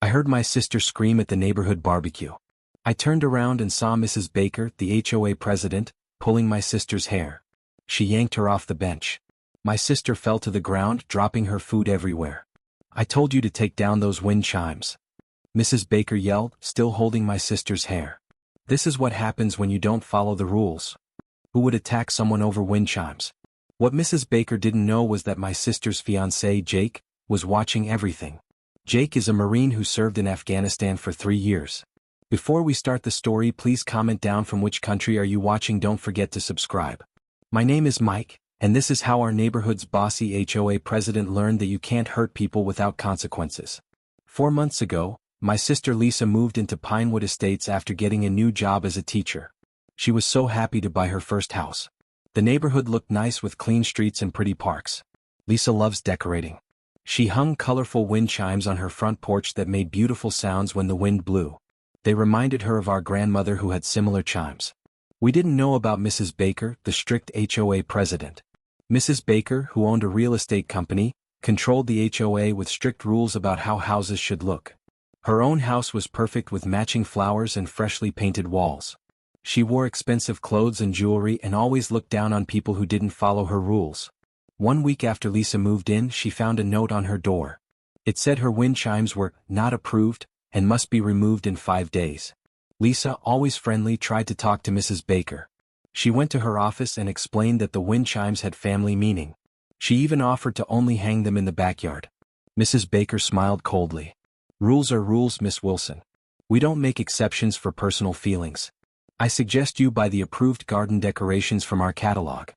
I heard my sister scream at the neighborhood barbecue. I turned around and saw Mrs. Baker, the HOA president, pulling my sister's hair. She yanked her off the bench. My sister fell to the ground, dropping her food everywhere. I told you to take down those wind chimes, Mrs. Baker yelled, still holding my sister's hair. This is what happens when you don't follow the rules. Who would attack someone over wind chimes? What Mrs. Baker didn't know was that my sister's fiancé, Jake, was watching everything. Jake is a Marine who served in Afghanistan for 3 years. Before we start the story, please comment down from which country are you watching. Don't forget to subscribe. My name is Mike, and this is how our neighborhood's bossy HOA president learned that you can't hurt people without consequences. 4 months ago, my sister Lisa moved into Pinewood Estates after getting a new job as a teacher. She was so happy to buy her first house. The neighborhood looked nice with clean streets and pretty parks. Lisa loves decorating. She hung colorful wind chimes on her front porch that made beautiful sounds when the wind blew. They reminded her of our grandmother who had similar chimes. We didn't know about Mrs. Baker, the strict HOA president. Mrs. Baker, who owned a real estate company, controlled the HOA with strict rules about how houses should look. Her own house was perfect with matching flowers and freshly painted walls. She wore expensive clothes and jewelry and always looked down on people who didn't follow her rules. 1 week after Lisa moved in, she found a note on her door. It said her wind chimes were not approved and must be removed in 5 days. Lisa, always friendly, tried to talk to Mrs. Baker. She went to her office and explained that the wind chimes had family meaning. She even offered to only hang them in the backyard. Mrs. Baker smiled coldly. Rules are rules, Miss Wilson. We don't make exceptions for personal feelings. I suggest you buy the approved garden decorations from our catalog.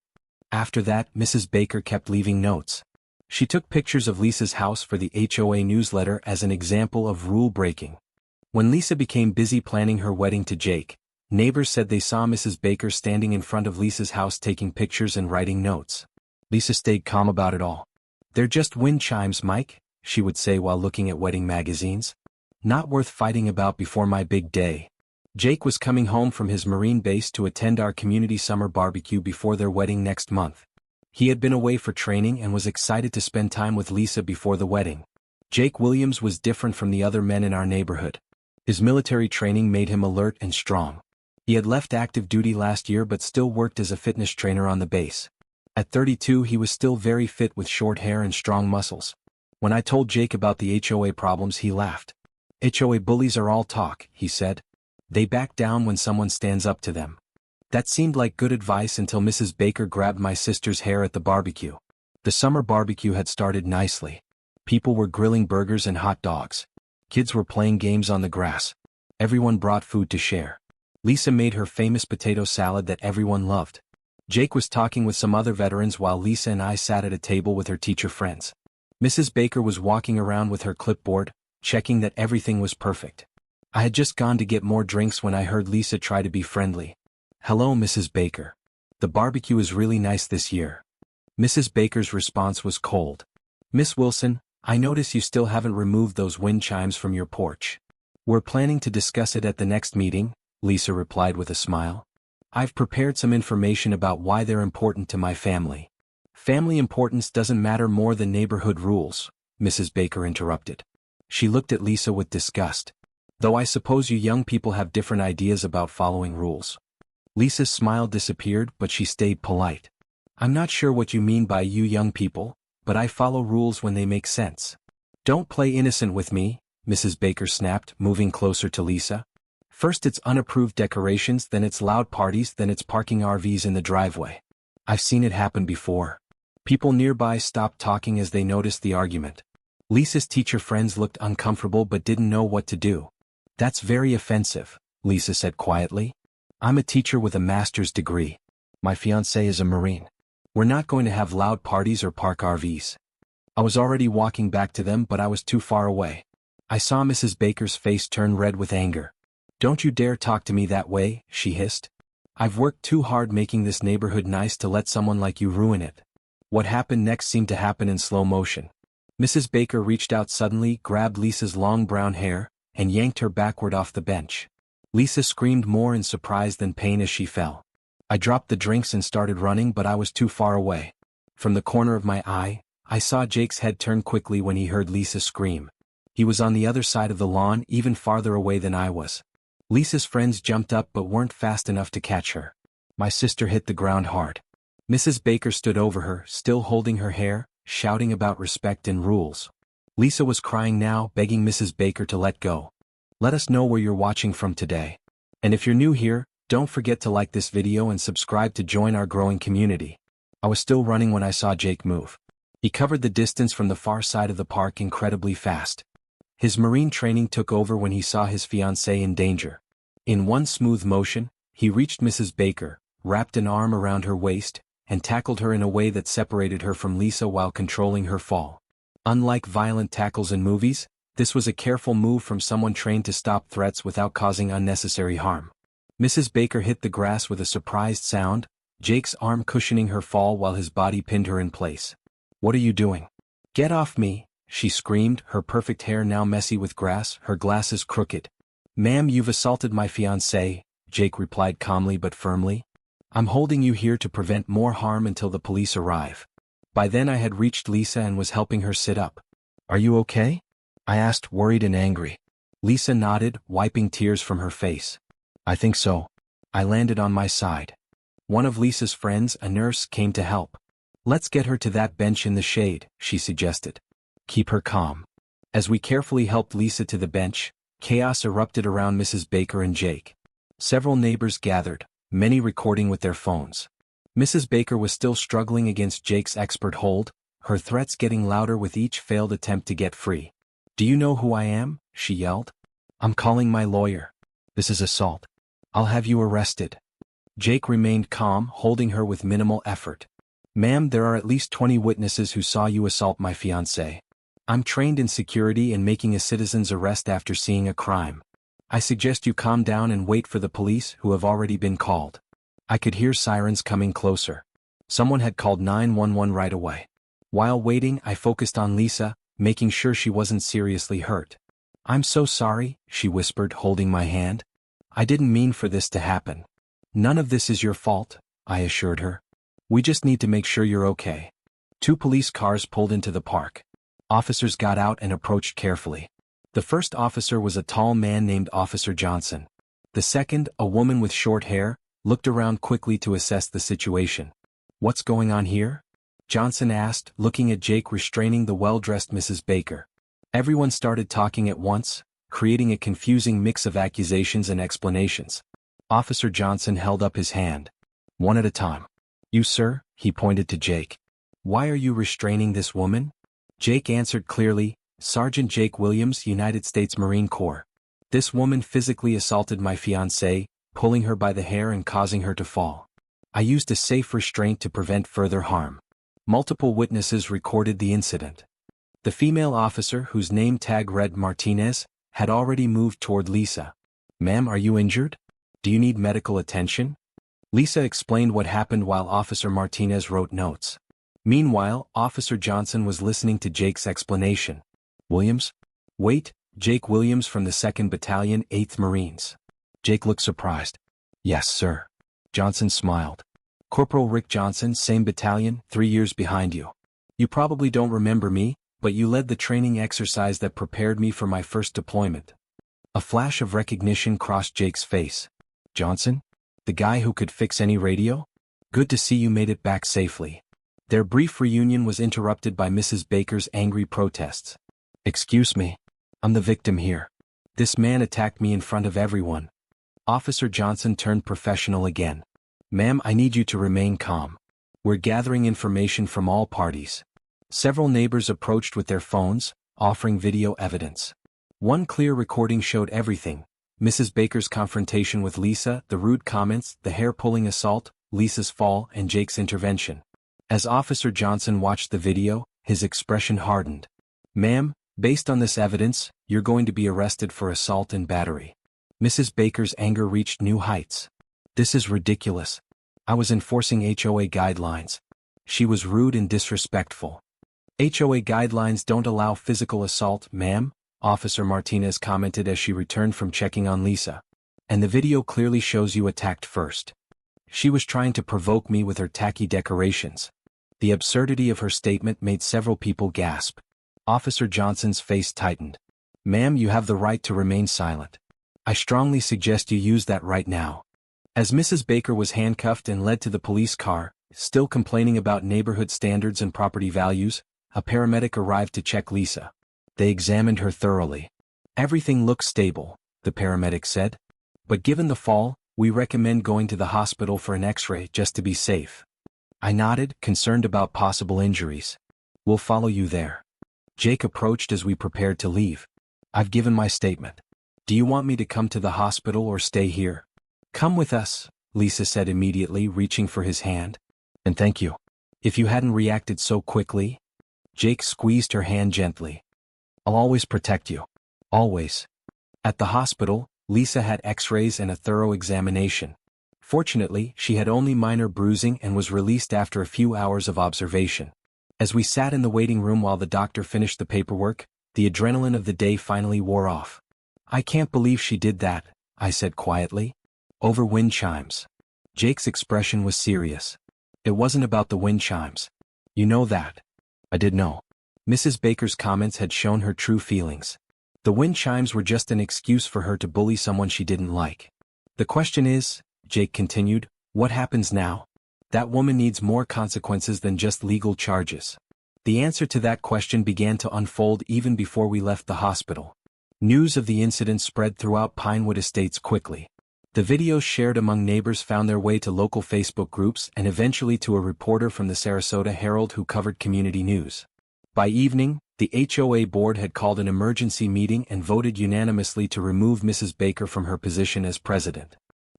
After that, Mrs. Baker kept leaving notes. She took pictures of Lisa's house for the HOA newsletter as an example of rule breaking. When Lisa became busy planning her wedding to Jake, neighbors said they saw Mrs. Baker standing in front of Lisa's house taking pictures and writing notes. Lisa stayed calm about it all. They're just wind chimes, Mike, she would say while looking at wedding magazines. Not worth fighting about before my big day. Jake was coming home from his Marine base to attend our community summer barbecue before their wedding next month. He had been away for training and was excited to spend time with Lisa before the wedding. Jake Williams was different from the other men in our neighborhood. His military training made him alert and strong. He had left active duty last year but still worked as a fitness trainer on the base. At 32, he was still very fit with short hair and strong muscles. When I told Jake about the HOA problems, he laughed. HOA bullies are all talk, he said. They back down when someone stands up to them. That seemed like good advice until Mrs. Baker grabbed my sister's hair at the barbecue. The summer barbecue had started nicely. People were grilling burgers and hot dogs. Kids were playing games on the grass. Everyone brought food to share. Lisa made her famous potato salad that everyone loved. Jake was talking with some other veterans while Lisa and I sat at a table with her teacher friends. Mrs. Baker was walking around with her clipboard, checking that everything was perfect. I had just gone to get more drinks when I heard Lisa try to be friendly. Hello, Mrs. Baker. The barbecue is really nice this year. Mrs. Baker's response was cold. Miss Wilson, I notice you still haven't removed those wind chimes from your porch. We're planning to discuss it at the next meeting, Lisa replied with a smile. I've prepared some information about why they're important to my family. Family importance doesn't matter more than neighborhood rules, Mrs. Baker interrupted. She looked at Lisa with disgust. Though I suppose you young people have different ideas about following rules. Lisa's smile disappeared, but she stayed polite. I'm not sure what you mean by you young people, but I follow rules when they make sense. Don't play innocent with me, Mrs. Baker snapped, moving closer to Lisa. First it's unapproved decorations, then it's loud parties, then it's parking RVs in the driveway. I've seen it happen before. People nearby stopped talking as they noticed the argument. Lisa's teacher friends looked uncomfortable but didn't know what to do. That's very offensive, Lisa said quietly. I'm a teacher with a master's degree. My fiancé is a Marine. We're not going to have loud parties or park RVs. I was already walking back to them, but I was too far away. I saw Mrs. Baker's face turn red with anger. Don't you dare talk to me that way, she hissed. I've worked too hard making this neighborhood nice to let someone like you ruin it. What happened next seemed to happen in slow motion. Mrs. Baker reached out suddenly, grabbed Lisa's long brown hair, and yanked her backward off the bench. Lisa screamed more in surprise than pain as she fell. I dropped the drinks and started running, but I was too far away. From the corner of my eye, I saw Jake's head turn quickly when he heard Lisa scream. He was on the other side of the lawn, even farther away than I was. Lisa's friends jumped up but weren't fast enough to catch her. My sister hit the ground hard. Mrs. Baker stood over her, still holding her hair, shouting about respect and rules. Lisa was crying now, begging Mrs. Baker to let go. Let us know where you're watching from today. And if you're new here, don't forget to like this video and subscribe to join our growing community. I was still running when I saw Jake move. He covered the distance from the far side of the park incredibly fast. His Marine training took over when he saw his fiancée in danger. In one smooth motion, he reached Mrs. Baker, wrapped an arm around her waist, and tackled her in a way that separated her from Lisa while controlling her fall. Unlike violent tackles in movies, this was a careful move from someone trained to stop threats without causing unnecessary harm. Mrs. Baker hit the grass with a surprised sound, Jake's arm cushioning her fall while his body pinned her in place. "What are you doing? Get off me," she screamed, her perfect hair now messy with grass, her glasses crooked. "Ma'am, you've assaulted my fiancé," Jake replied calmly but firmly. "I'm holding you here to prevent more harm until the police arrive." By then I had reached Lisa and was helping her sit up. "Are you okay?" I asked, worried and angry. Lisa nodded, wiping tears from her face. "I think so." I landed on my side. One of Lisa's friends, a nurse, came to help. "Let's get her to that bench in the shade," she suggested. "Keep her calm." As we carefully helped Lisa to the bench, chaos erupted around Mrs. Baker and Jake. Several neighbors gathered, many recording with their phones. Mrs. Baker was still struggling against Jake's expert hold, her threats getting louder with each failed attempt to get free. "Do you know who I am?" she yelled. "I'm calling my lawyer. This is assault. I'll have you arrested." Jake remained calm, holding her with minimal effort. "Ma'am, there are at least 20 witnesses who saw you assault my fiancé. I'm trained in security and making a citizen's arrest after seeing a crime. I suggest you calm down and wait for the police, who have already been called." I could hear sirens coming closer. Someone had called 911 right away. While waiting, I focused on Lisa, making sure she wasn't seriously hurt. "I'm so sorry," she whispered, holding my hand. "I didn't mean for this to happen." "None of this is your fault," I assured her. "We just need to make sure you're okay." 2 police cars pulled into the park. Officers got out and approached carefully. The first officer was a tall man named Officer Johnson. The second, a woman with short hair, looked around quickly to assess the situation. "What's going on here?" Johnson asked, looking at Jake restraining the well-dressed Mrs. Baker. Everyone started talking at once, creating a confusing mix of accusations and explanations. Officer Johnson held up his hand. "One at a time. You, sir," he pointed to Jake. "Why are you restraining this woman?" Jake answered clearly, "Sergeant Jake Williams, United States Marine Corps. This woman physically assaulted my fiancée, pulling her by the hair and causing her to fall. I used a safe restraint to prevent further harm." Multiple witnesses recorded the incident. The female officer, whose name tag read Martinez, had already moved toward Lisa. "Ma'am, are you injured? Do you need medical attention?" Lisa explained what happened while Officer Martinez wrote notes. Meanwhile, Officer Johnson was listening to Jake's explanation. "Williams?" "Wait, Jake Williams from the 2nd Battalion, 8th Marines." Jake looked surprised. "Yes, sir." Johnson smiled. "Corporal Rick Johnson, same battalion, 3 years behind you. You probably don't remember me, but you led the training exercise that prepared me for my first deployment." A flash of recognition crossed Jake's face. "Johnson? The guy who could fix any radio? Good to see you made it back safely." Their brief reunion was interrupted by Mrs. Baker's angry protests. "Excuse me. I'm the victim here. This man attacked me in front of everyone." Officer Johnson turned professional again. "Ma'am, I need you to remain calm. We're gathering information from all parties." Several neighbors approached with their phones, offering video evidence. One clear recording showed everything: Mrs. Baker's confrontation with Lisa, the rude comments, the hair-pulling assault, Lisa's fall, and Jake's intervention. As Officer Johnson watched the video, his expression hardened. "Ma'am, based on this evidence, you're going to be arrested for assault and battery." Mrs. Baker's anger reached new heights. "This is ridiculous. I was enforcing HOA guidelines." She was rude and disrespectful. "HOA guidelines don't allow physical assault, ma'am," Officer Martinez commented as she returned from checking on Lisa. "And the video clearly shows you attacked first." She was trying to provoke me with her tacky decorations. The absurdity of her statement made several people gasp. Officer Johnson's face tightened. Ma'am, you have the right to remain silent. I strongly suggest you use that right now. As Mrs. Baker was handcuffed and led to the police car, still complaining about neighborhood standards and property values, a paramedic arrived to check Lisa. They examined her thoroughly. Everything looks stable, the paramedic said. But given the fall, we recommend going to the hospital for an X-ray just to be safe. I nodded, concerned about possible injuries. We'll follow you there. Jake approached as we prepared to leave. I've given my statement. Do you want me to come to the hospital or stay here? Come with us, Lisa said immediately, reaching for his hand. And thank you. If you hadn't reacted so quickly. Jake squeezed her hand gently. I'll always protect you. Always. At the hospital, Lisa had X-rays and a thorough examination. Fortunately, she had only minor bruising and was released after a few hours of observation. As we sat in the waiting room while the doctor finished the paperwork, the adrenaline of the day finally wore off. I can't believe she did that, I said quietly. Over wind chimes. Jake's expression was serious. It wasn't about the wind chimes. You know that. I did know. Mrs. Baker's comments had shown her true feelings. The wind chimes were just an excuse for her to bully someone she didn't like. The question is, Jake continued, what happens now? That woman needs more consequences than just legal charges. The answer to that question began to unfold even before we left the hospital. News of the incident spread throughout Pinewood Estates quickly. The videos shared among neighbors found their way to local Facebook groups and eventually to a reporter from the Sarasota Herald who covered community news. By evening, the HOA board had called an emergency meeting and voted unanimously to remove Mrs. Baker from her position as president.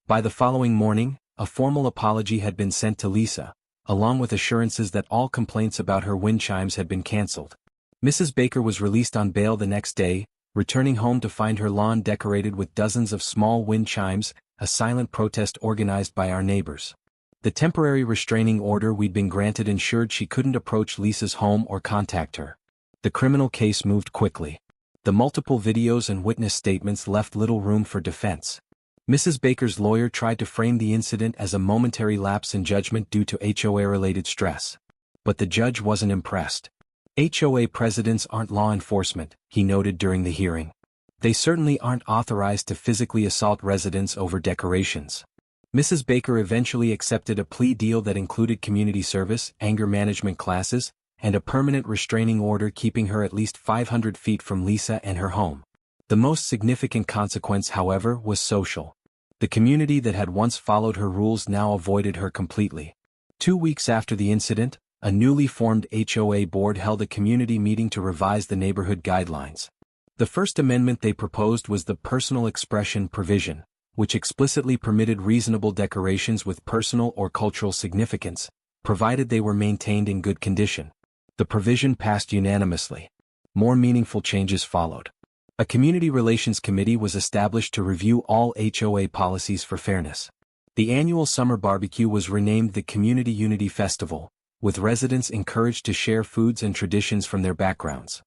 By the following morning, a formal apology had been sent to Lisa, along with assurances that all complaints about her wind chimes had been canceled. Mrs. Baker was released on bail the next day, returning home to find her lawn decorated with dozens of small wind chimes, a silent protest organized by our neighbors. The temporary restraining order we'd been granted ensured she couldn't approach Lisa's home or contact her. The criminal case moved quickly. The multiple videos and witness statements left little room for defense. Mrs. Baker's lawyer tried to frame the incident as a momentary lapse in judgment due to HOA-related stress. But the judge wasn't impressed. HOA presidents aren't law enforcement, he noted during the hearing. They certainly aren't authorized to physically assault residents over decorations. Mrs. Baker eventually accepted a plea deal that included community service, anger management classes, and a permanent restraining order keeping her at least 500 feet from Lisa and her home. The most significant consequence, however, was social. The community that had once followed her rules now avoided her completely. 2 weeks after the incident, a newly formed HOA board held a community meeting to revise the neighborhood guidelines. The first amendment they proposed was the personal expression provision, which explicitly permitted reasonable decorations with personal or cultural significance, provided they were maintained in good condition. The provision passed unanimously. More meaningful changes followed. A community relations committee was established to review all HOA policies for fairness. The annual summer barbecue was renamed the Community Unity Festival, with residents encouraged to share foods and traditions from their backgrounds.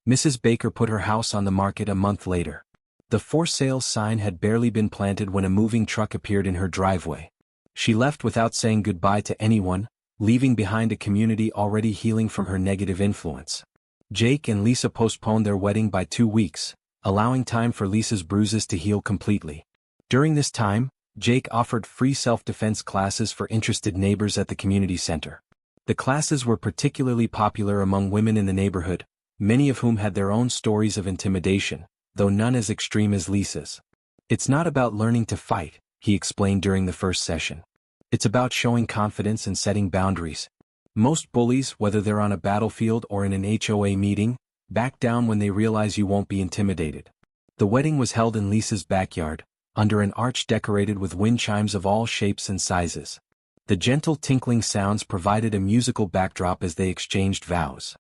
Mrs. Baker put her house on the market a month later. The for sale sign had barely been planted when a moving truck appeared in her driveway. She left without saying goodbye to anyone, leaving behind a community already healing from her negative influence. Jake and Lisa postponed their wedding by 2 weeks, allowing time for Lisa's bruises to heal completely. During this time, Jake offered free self-defense classes for interested neighbors at the community center. The classes were particularly popular among women in the neighborhood, many of whom had their own stories of intimidation, though none as extreme as Lisa's. It's not about learning to fight, he explained during the first session. It's about showing confidence and setting boundaries. Most bullies, whether they're on a battlefield or in an HOA meeting, back down when they realize you won't be intimidated. The wedding was held in Lisa's backyard, under an arch decorated with wind chimes of all shapes and sizes. The gentle tinkling sounds provided a musical backdrop as they exchanged vows.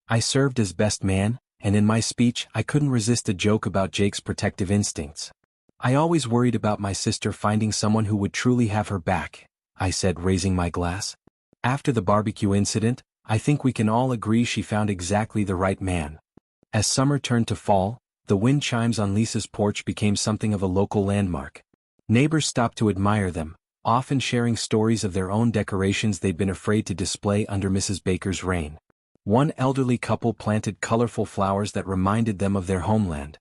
I served as best man, and in my speech I couldn't resist a joke about Jake's protective instincts. I always worried about my sister finding someone who would truly have her back, I said, raising my glass. After the barbecue incident, I think we can all agree she found exactly the right man. As summer turned to fall, the wind chimes on Lisa's porch became something of a local landmark. Neighbors stopped to admire them, often sharing stories of their own decorations they'd been afraid to display under Mrs. Baker's reign. One elderly couple planted colorful flowers that reminded them of their homeland.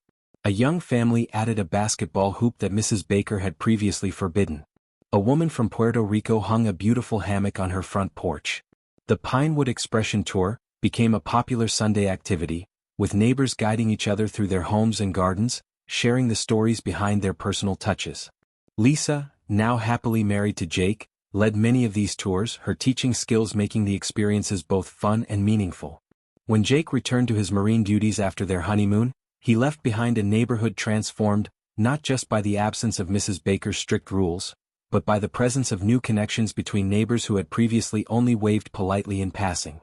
A young family added a basketball hoop that Mrs. Baker had previously forbidden. A woman from Puerto Rico hung a beautiful hammock on her front porch. The Pinewood Expression Tour became a popular Sunday activity, with neighbors guiding each other through their homes and gardens, sharing the stories behind their personal touches. Lisa, now happily married to Jake, led many of these tours, her teaching skills making the experiences both fun and meaningful. When Jake returned to his marine duties after their honeymoon, he left behind a neighborhood transformed, not just by the absence of Mrs. Baker's strict rules, but by the presence of new connections between neighbors who had previously only waved politely in passing.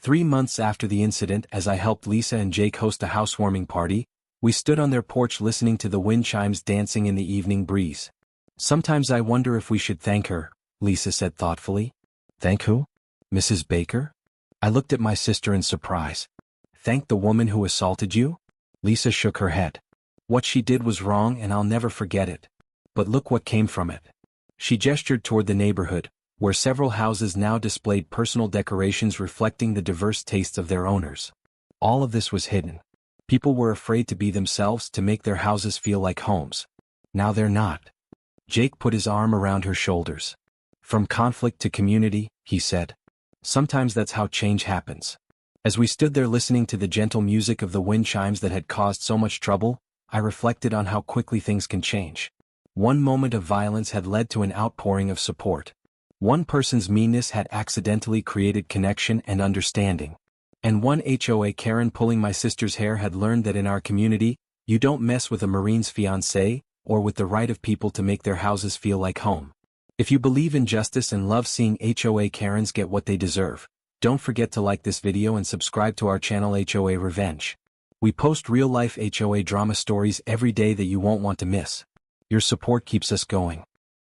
3 months after the incident, as I helped Lisa and Jake host a housewarming party, we stood on their porch listening to the wind chimes dancing in the evening breeze. "Sometimes I wonder if we should thank her," Lisa said thoughtfully. "Thank who? Mrs. Baker?" I looked at my sister in surprise. "Thank the woman who assaulted you?" Lisa shook her head. "What she did was wrong and I'll never forget it. But look what came from it." She gestured toward the neighborhood, where several houses now displayed personal decorations reflecting the diverse tastes of their owners. All of this was hidden. People were afraid to be themselves, to make their houses feel like homes. Now they're not. Jake put his arm around her shoulders. "From conflict to community," he said. "Sometimes that's how change happens." As we stood there listening to the gentle music of the wind chimes that had caused so much trouble, I reflected on how quickly things can change. One moment of violence had led to an outpouring of support. One person's meanness had accidentally created connection and understanding. And one HOA Karen pulling my sister's hair had learned that in our community, you don't mess with a Marine's fiancé, or with the right of people to make their houses feel like home. If you believe in justice and love seeing HOA Karens get what they deserve, don't forget to like this video and subscribe to our channel HOA Revenge. We post real-life HOA drama stories every day that you won't want to miss. Your support keeps us going.